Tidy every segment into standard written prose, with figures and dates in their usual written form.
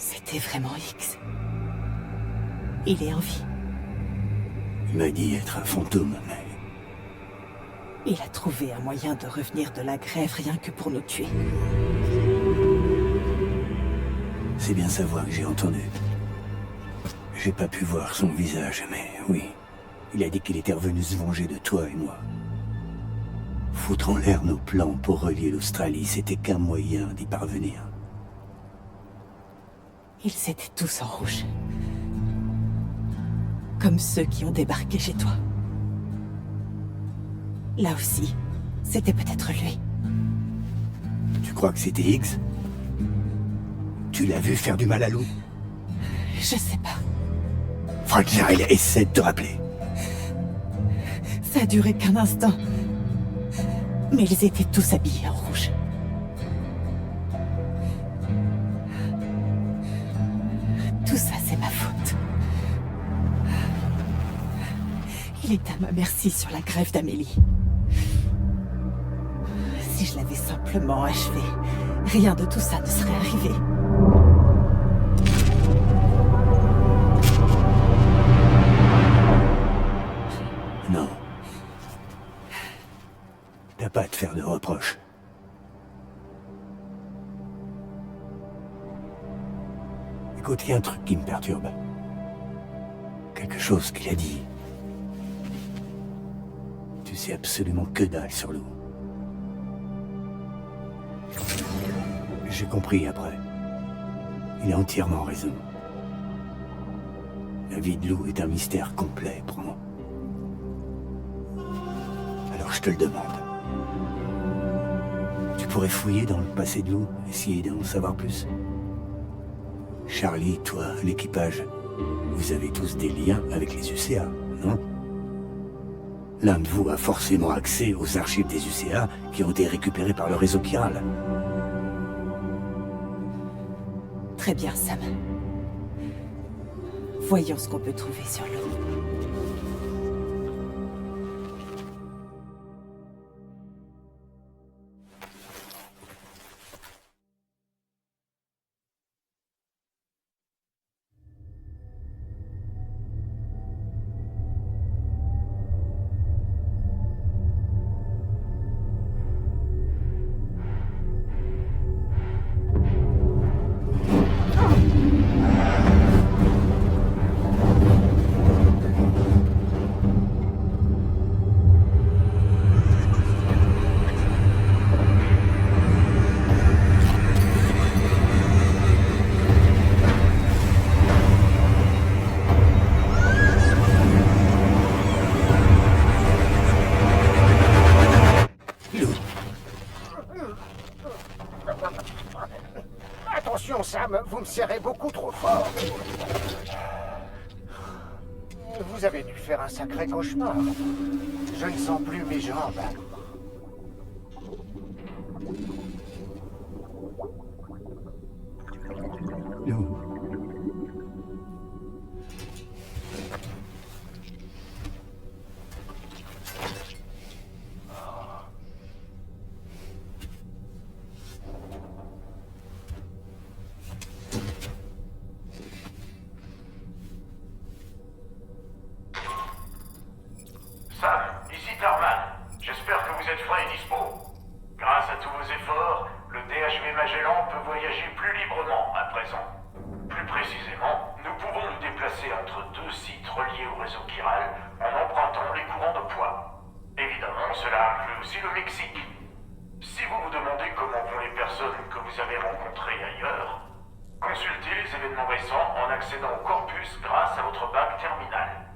C'était vraiment X. Il est en vie. Il m'a dit être un fantôme, mais... Il a trouvé un moyen de revenir de la grève rien que pour nous tuer. C'est bien sa voix que j'ai entendue. J'ai pas pu voir son visage, mais oui. Il a dit qu'il était revenu se venger de toi et moi. Foutre en l'air nos plans pour relier l'Australie, c'était qu'un moyen d'y parvenir. Ils étaient tous en rouge. Comme ceux qui ont débarqué chez toi. Là aussi, c'était peut-être lui. Tu crois que c'était Higgs? Tu l'as vu faire du mal à Lou? Je sais pas. Fragile, essaie de te rappeler. Ça a duré qu'un instant. Mais ils étaient tous habillés en rouge. Tout ça, c'est ma faute. Il est à ma merci sur la grève d'Amélie. Si je l'avais simplement achevé, rien de tout ça ne serait arrivé. Non. T'as pas à te faire de reproches. Écoute, il y a un truc qui me perturbe. Quelque chose qu'il a dit. Tu sais absolument que dalle sur Lou. J'ai compris après. Il a entièrement raison. La vie de Lou est un mystère complet pour moi. Alors je te le demande. Tu pourrais fouiller dans le passé de Lou, essayer d'en savoir plus? Charlie, toi, l'équipage, vous avez tous des liens avec les UCA, non? L'un de vous a forcément accès aux archives des UCA qui ont été récupérées par le réseau chiral. Très bien, Sam. Voyons ce qu'on peut trouver sur l'eau. Attention, Sam, vous me serrez beaucoup trop fort. Vous avez dû faire un sacré cauchemar. Je ne sens plus mes jambes. Lou. Sam, ici Tarman. J'espère que vous êtes frais et dispo. Grâce à tous vos efforts, le DHV Magellan peut voyager plus librement à présent. Plus précisément, nous pouvons nous déplacer entre deux sites reliés au réseau chiral en empruntant les courants de poids. Évidemment, cela inclut aussi le Mexique. Si vous vous demandez comment vont les personnes que vous avez rencontrées ailleurs, consultez les événements récents en accédant au corpus grâce à votre bac terminal.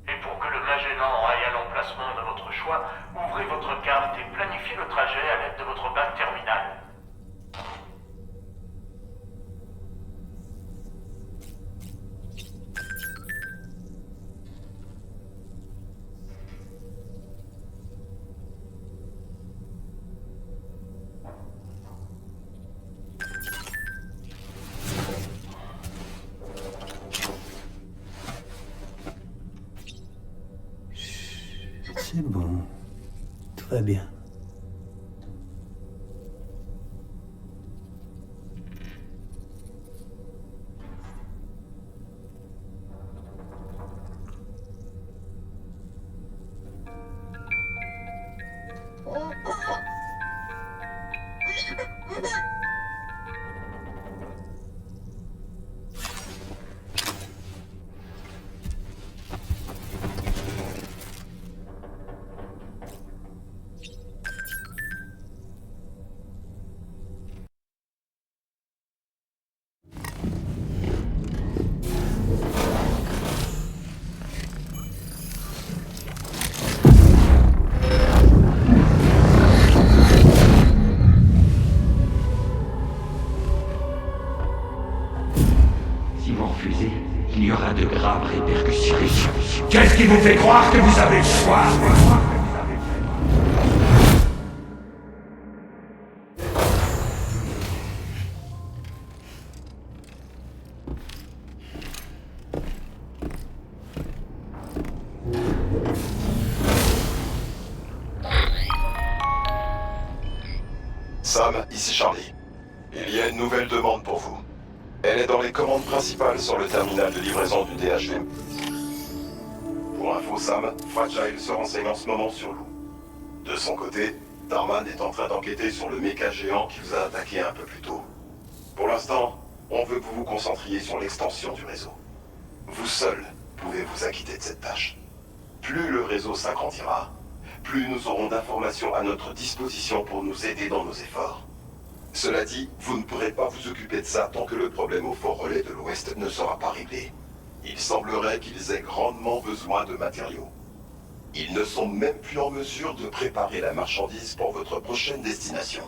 Et pour que le Magellan aille à l'emplacement de votre choix, ouvrez votre carte et planifiez le trajet à l'aide de votre bac terminal. C'est bon. Tout va bien. Si vous refusez, il y aura de graves répercussions. Qu'est-ce qui vous fait croire que vous avez le choix? Sam, ici Charlie. Il y a une nouvelle demande pour vous. Elle est dans les commandes principales sur le terminal de livraison du DHV. Pour info, Sam, Fragile se renseigne en ce moment sur Lou. De son côté, Darman est en train d'enquêter sur le méca géant qui vous a attaqué un peu plus tôt. Pour l'instant, on veut que vous vous concentriez sur l'extension du réseau. Vous seul pouvez vous acquitter de cette tâche. Plus le réseau s'agrandira, plus nous aurons d'informations à notre disposition pour nous aider dans nos efforts. Cela dit, vous ne pourrez pas vous occuper de ça tant que le problème au Fort Relais de l'Ouest ne sera pas réglé. Il semblerait qu'ils aient grandement besoin de matériaux. Ils ne sont même plus en mesure de préparer la marchandise pour votre prochaine destination.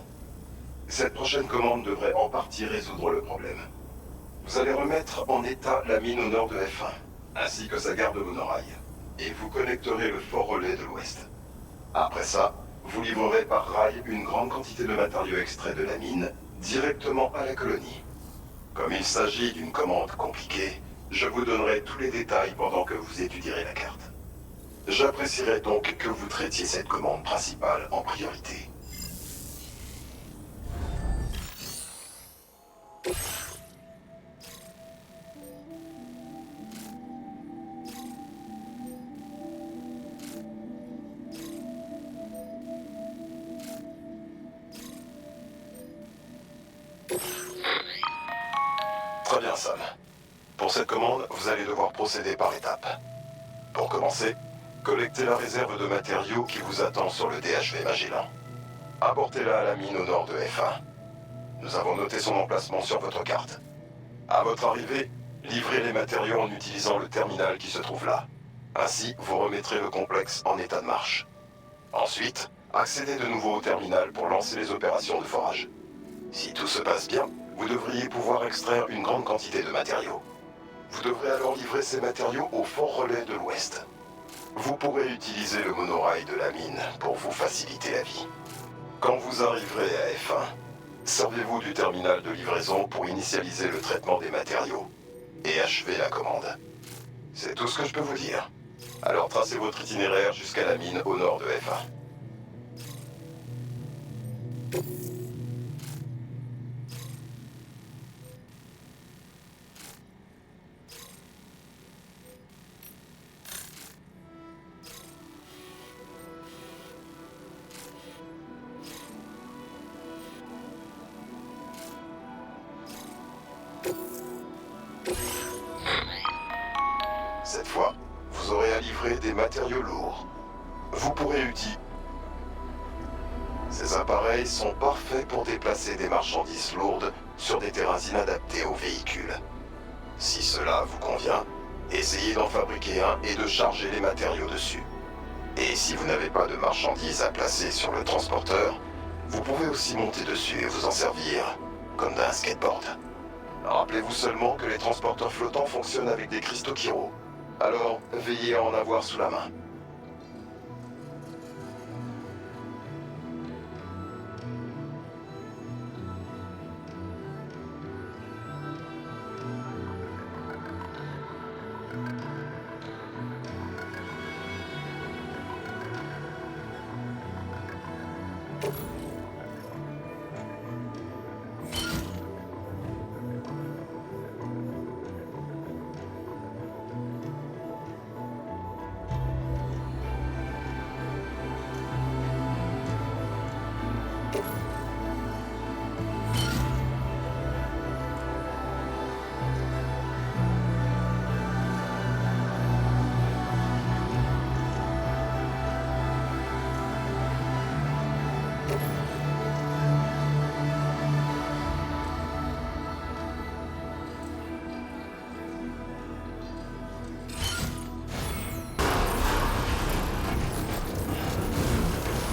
Cette prochaine commande devrait en partie résoudre le problème. Vous allez remettre en état la mine au nord de F1, ainsi que sa gare de monorail, et vous connecterez le Fort Relais de l'Ouest. Après ça, vous livrerez par rail une grande quantité de matériaux extraits de la mine directement à la colonie. Comme il s'agit d'une commande compliquée, je vous donnerai tous les détails pendant que vous étudierez la carte. J'apprécierais donc que vous traitiez cette commande principale en priorité. Très bien, Sam. Pour cette commande, vous allez devoir procéder par étapes. Pour commencer, collectez la réserve de matériaux qui vous attend sur le DHV Magellan. Apportez-la à la mine au nord de F1. Nous avons noté son emplacement sur votre carte. À votre arrivée, livrez les matériaux en utilisant le terminal qui se trouve là. Ainsi, vous remettrez le complexe en état de marche. Ensuite, accédez de nouveau au terminal pour lancer les opérations de forage. Si tout se passe bien, vous devriez pouvoir extraire une grande quantité de matériaux. Vous devrez alors livrer ces matériaux au Fort Relais de l'Ouest. Vous pourrez utiliser le monorail de la mine pour vous faciliter la vie. Quand vous arriverez à F1, servez-vous du terminal de livraison pour initialiser le traitement des matériaux et achever la commande. C'est tout ce que je peux vous dire. Alors tracez votre itinéraire jusqu'à la mine au nord de F1. Cette fois, vous aurez à livrer des matériaux lourds. Vous pourrez utiliser. Ces appareils sont parfaits pour déplacer des marchandises lourdes sur des terrains inadaptés aux véhicules. Si cela vous convient, essayez d'en fabriquer un et de charger les matériaux dessus. Et si vous n'avez pas de marchandises à placer sur le transporteur, vous pouvez aussi monter dessus et vous en servir comme d'un skateboard. Rappelez-vous seulement que les transporteurs flottants fonctionnent avec des cristaux Kiro. Alors, veillez à en avoir sous la main.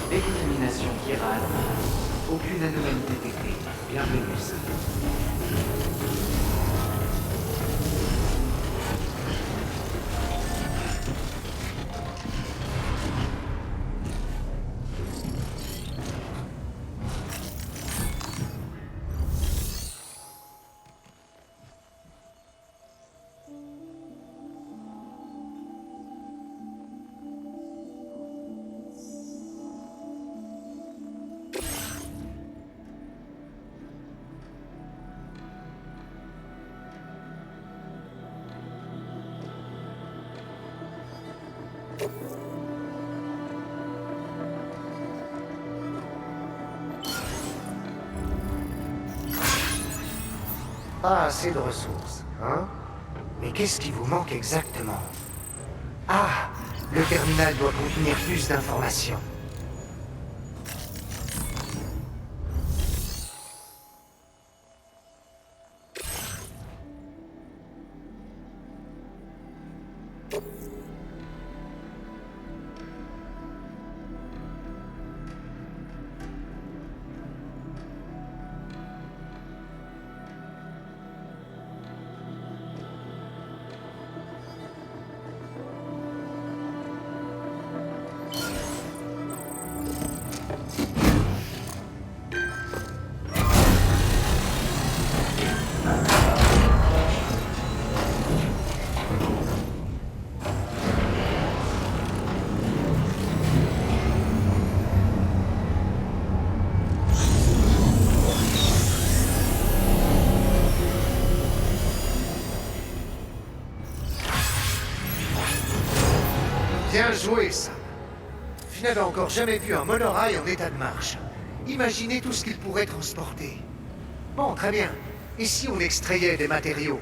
Décontamination virale. Aucune anomalie détectée. Bienvenue, Sam. Pas assez de ressources, hein? Mais qu'est-ce qui vous manque exactement? Ah, le terminal doit contenir plus d'informations. Bien joué, Sam. Je n'avais encore jamais vu un monorail en état de marche. Imaginez tout ce qu'il pourrait transporter. Bon, très bien. Et si on extrayait des matériaux?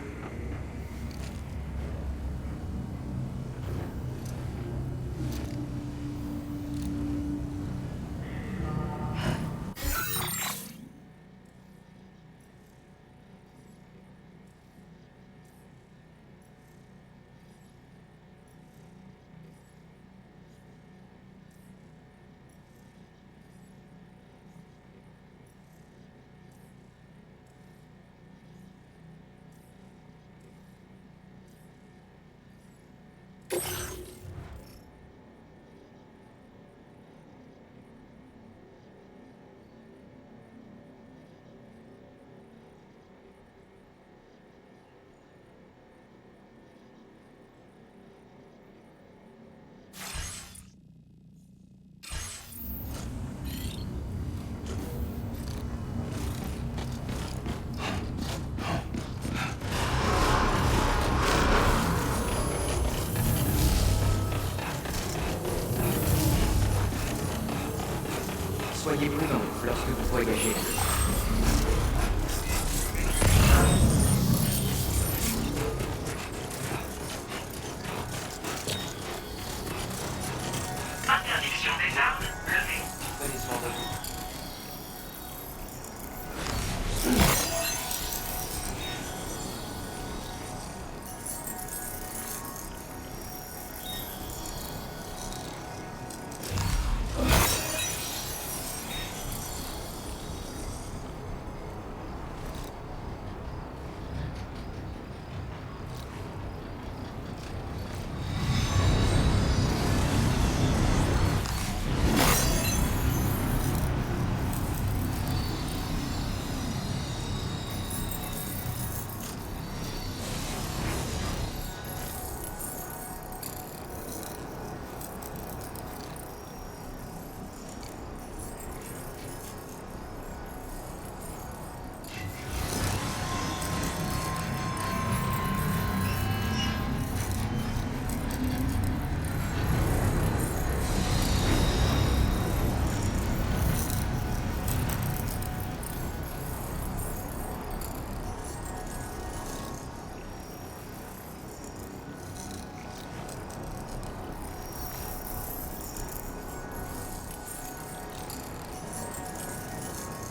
Soyez prudent lorsque vous voyagez. Interdiction des armes levée. Prenez soin de vous.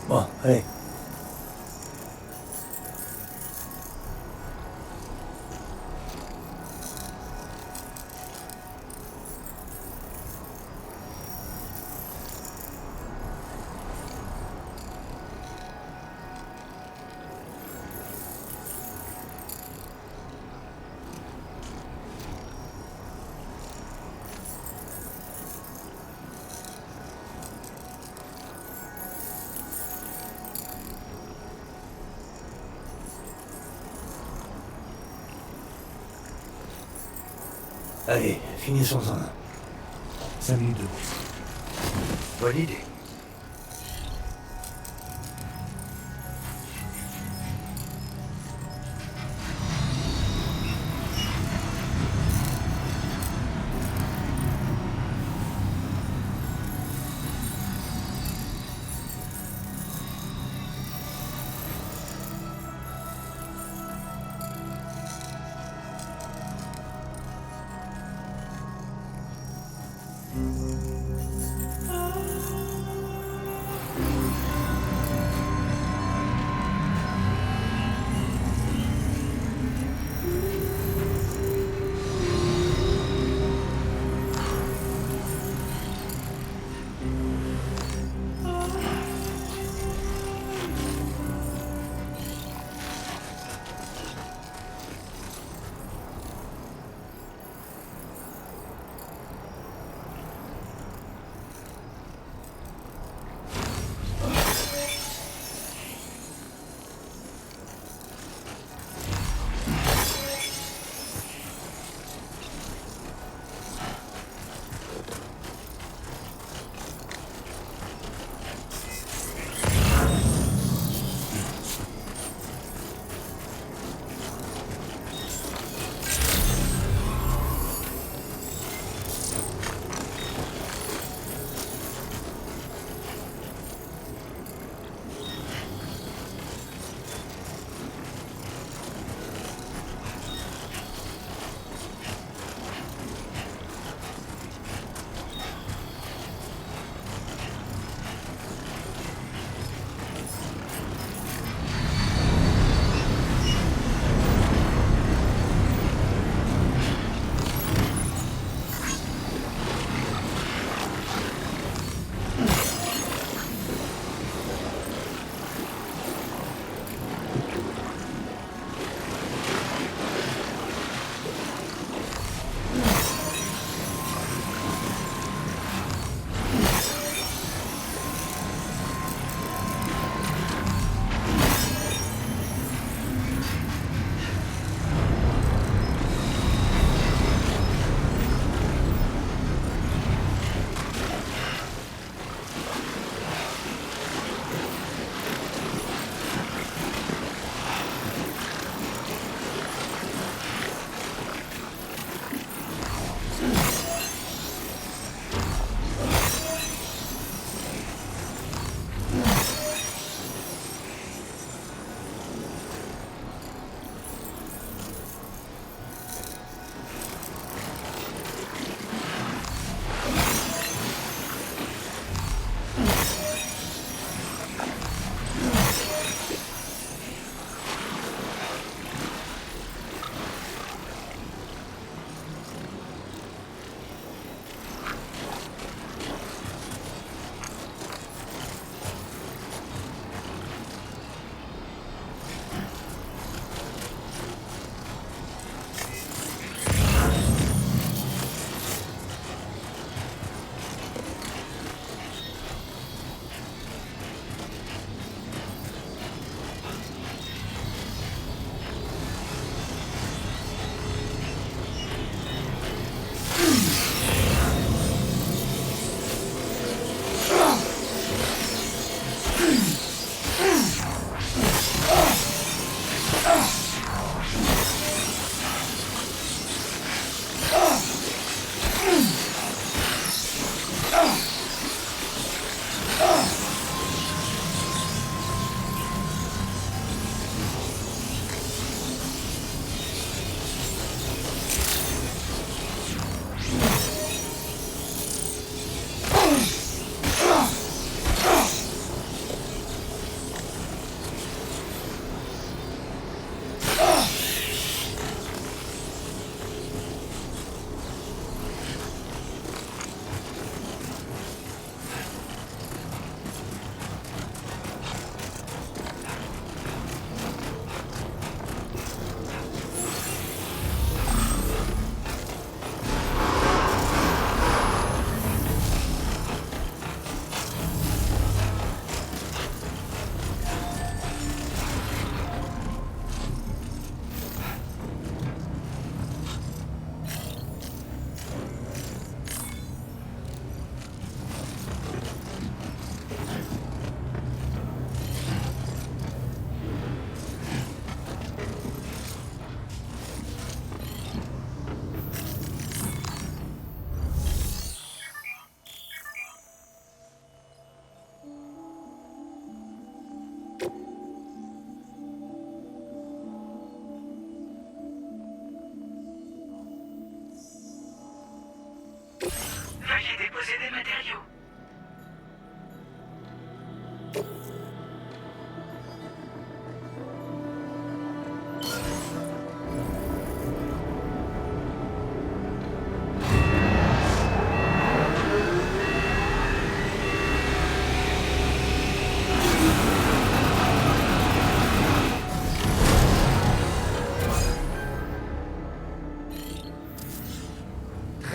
Bon, allez. Allez, finissons-en. 5 minutes de route. Bonne idée.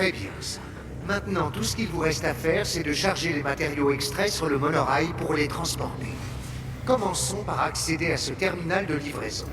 Très bien, Sam. Maintenant, tout ce qu'il vous reste à faire, c'est de charger les matériaux extraits sur le monorail pour les transporter. Commençons par accéder à ce terminal de livraison.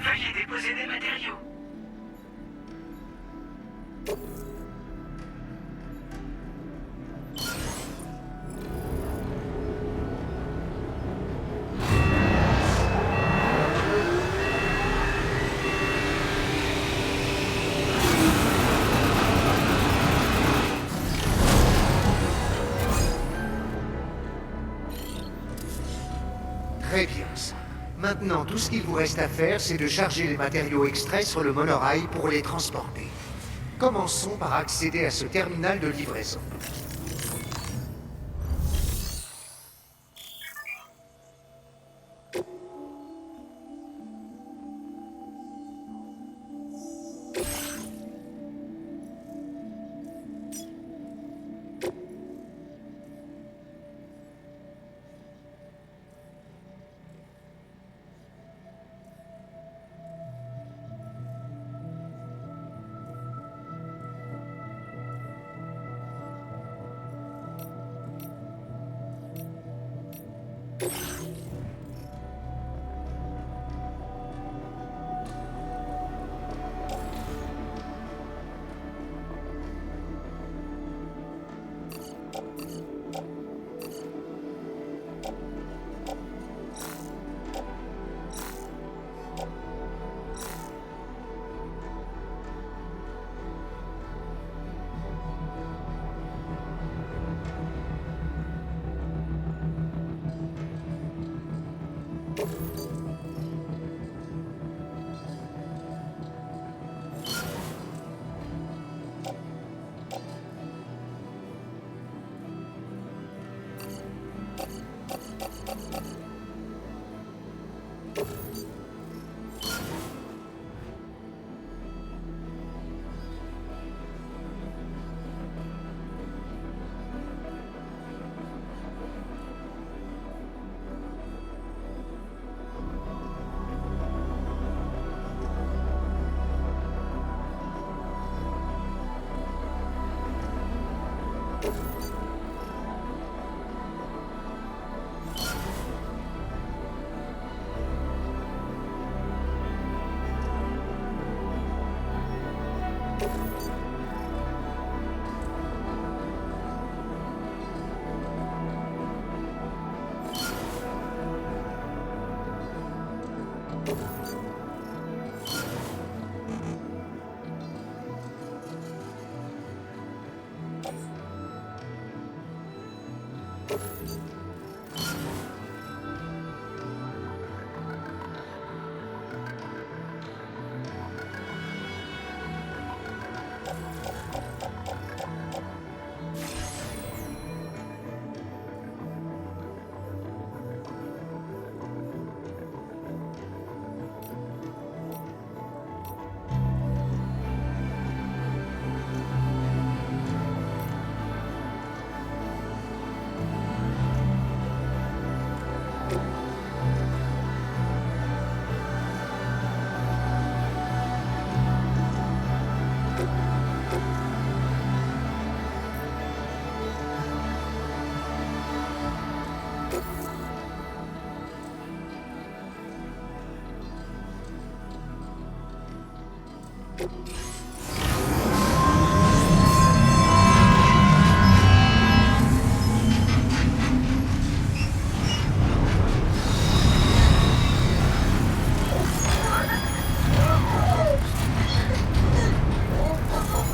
Veuillez déposer des matériaux. Très bien, Sam. Maintenant, tout ce qu'il vous reste à faire, c'est de charger les matériaux extraits sur le monorail pour les transporter. Commençons par accéder à ce terminal de livraison.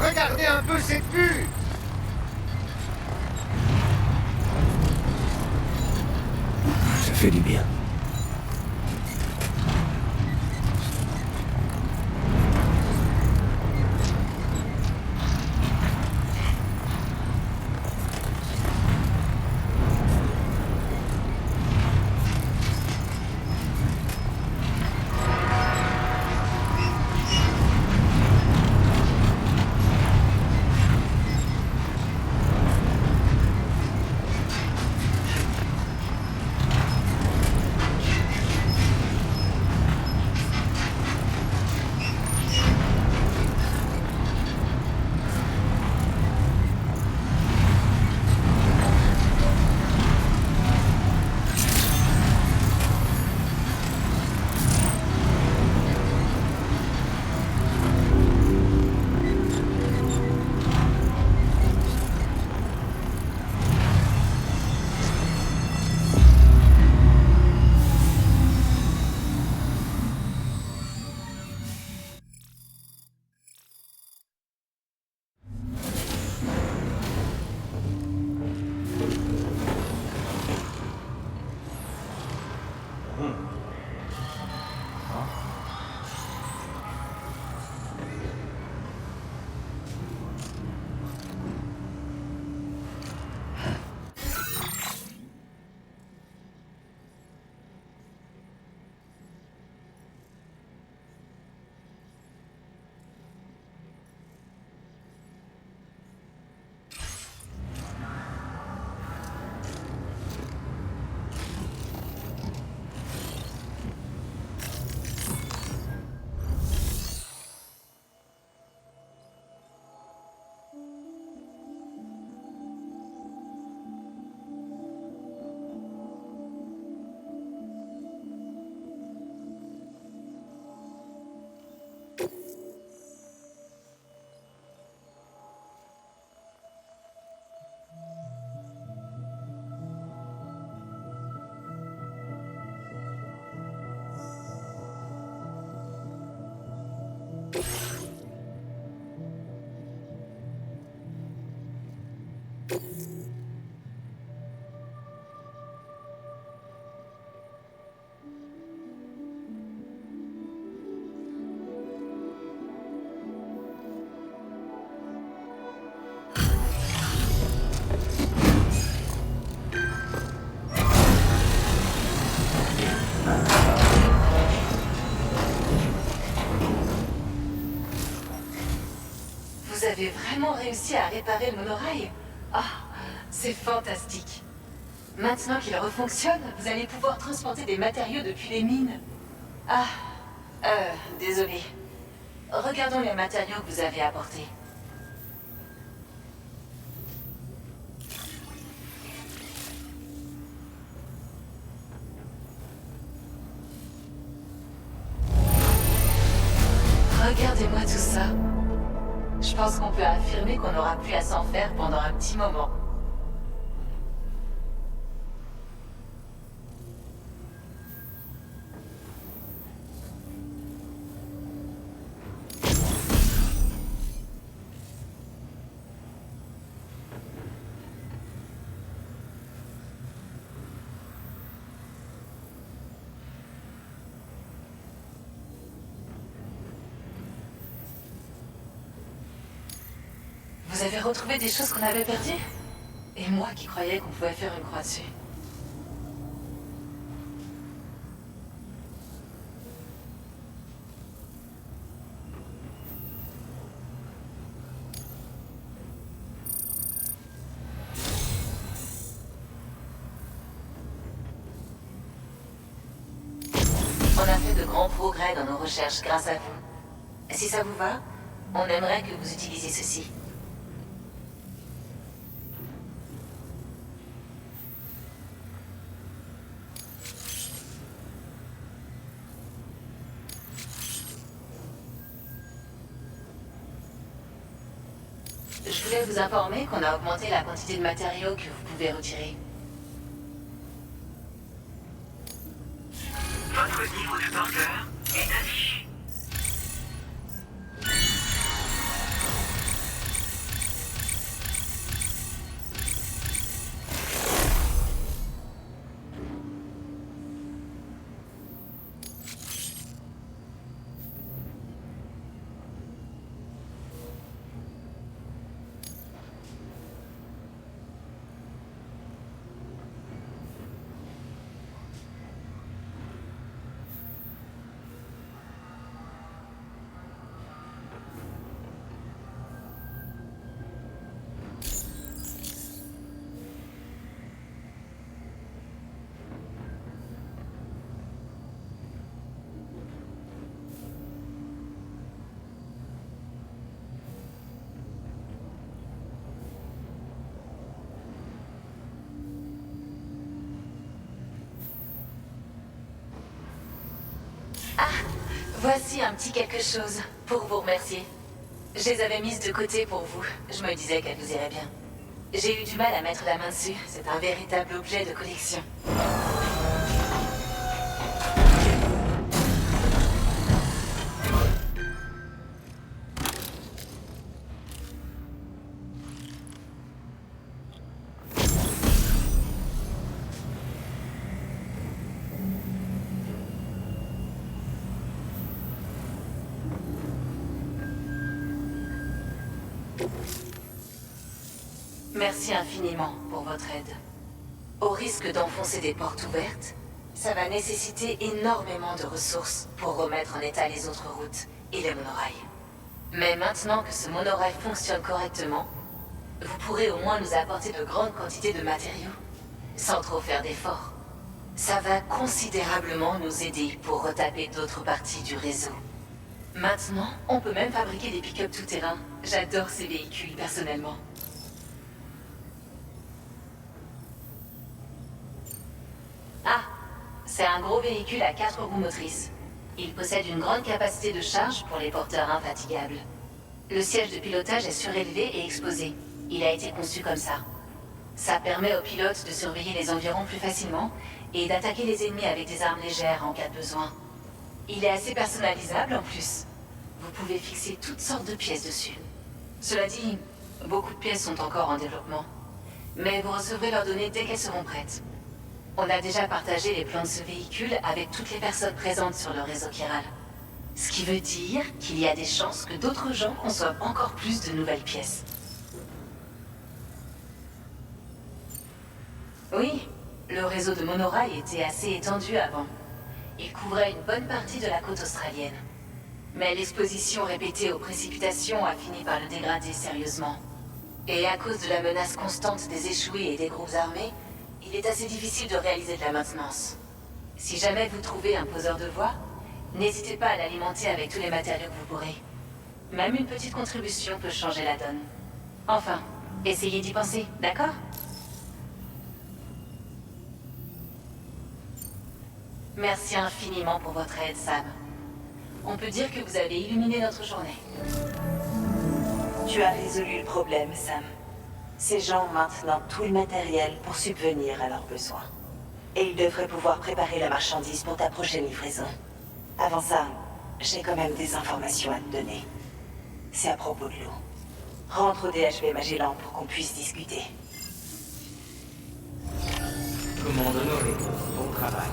Regardez un peu cette vue! Ça fait du bien. Vous avez vraiment réussi à réparer le monorail? Ah, c'est fantastique. Maintenant qu'il refonctionne, vous allez pouvoir transporter des matériaux depuis les mines. Ah, désolé. Regardons les matériaux que vous avez apportés. tout ça, je pense qu'on peut affirmer qu'on n'aura plus à s'en faire pendant un petit moment. Vous avez retrouvé des choses qu'on avait perdues? Et moi qui croyais qu'on pouvait faire une croix dessus. On a fait de grands progrès dans nos recherches grâce à vous. Si ça vous va, on aimerait que vous utilisiez ceci. Je voulais vous informer qu'on a augmenté la quantité de matériaux que vous pouvez retirer. Votre niveau de porteur est affiché. Voici un petit quelque chose pour vous remercier. Je les avais mises de côté pour vous. Je me disais qu'elles vous iraient bien. J'ai eu du mal à mettre la main dessus. C'est un véritable objet de collection. Merci infiniment pour votre aide. Au risque d'enfoncer des portes ouvertes, ça va nécessiter énormément de ressources pour remettre en état les autres routes et les monorails. Mais maintenant que ce monorail fonctionne correctement, vous pourrez au moins nous apporter de grandes quantités de matériaux, sans trop faire d'efforts. Ça va considérablement nous aider pour retaper d'autres parties du réseau. Maintenant, on peut même fabriquer des pick-up tout-terrain. J'adore ces véhicules personnellement. Ah, c'est un gros véhicule à 4 roues motrices. Il possède une grande capacité de charge pour les porteurs infatigables. Le siège de pilotage est surélevé et exposé. Il a été conçu comme ça. Ça permet aux pilotes de surveiller les environs plus facilement et d'attaquer les ennemis avec des armes légères en cas de besoin. Il est assez personnalisable en plus. Vous pouvez fixer toutes sortes de pièces dessus. Cela dit, beaucoup de pièces sont encore en développement. Mais vous recevrez leurs données dès qu'elles seront prêtes. On a déjà partagé les plans de ce véhicule avec toutes les personnes présentes sur le réseau chiral. Ce qui veut dire qu'il y a des chances que d'autres gens conçoivent encore plus de nouvelles pièces. Oui, le réseau de monorail était assez étendu avant. Il couvrait une bonne partie de la côte australienne. Mais l'exposition répétée aux précipitations a fini par le dégrader sérieusement. Et à cause de la menace constante des échoués et des groupes armés, il est assez difficile de réaliser de la maintenance. Si jamais vous trouvez un poseur de voie, n'hésitez pas à l'alimenter avec tous les matériaux que vous pourrez. Même une petite contribution peut changer la donne. Enfin, essayez d'y penser, d'accord ? Merci infiniment pour votre aide, Sam. On peut dire que vous avez illuminé notre journée. Tu as résolu le problème, Sam. Ces gens ont maintenant tout le matériel pour subvenir à leurs besoins. Et ils devraient pouvoir préparer la marchandise pour ta prochaine livraison. Avant ça, j'ai quand même des informations à te donner. C'est à propos de l'eau. Rentre au DHV Magellan pour qu'on puisse discuter. Commande honorée. Bon travail.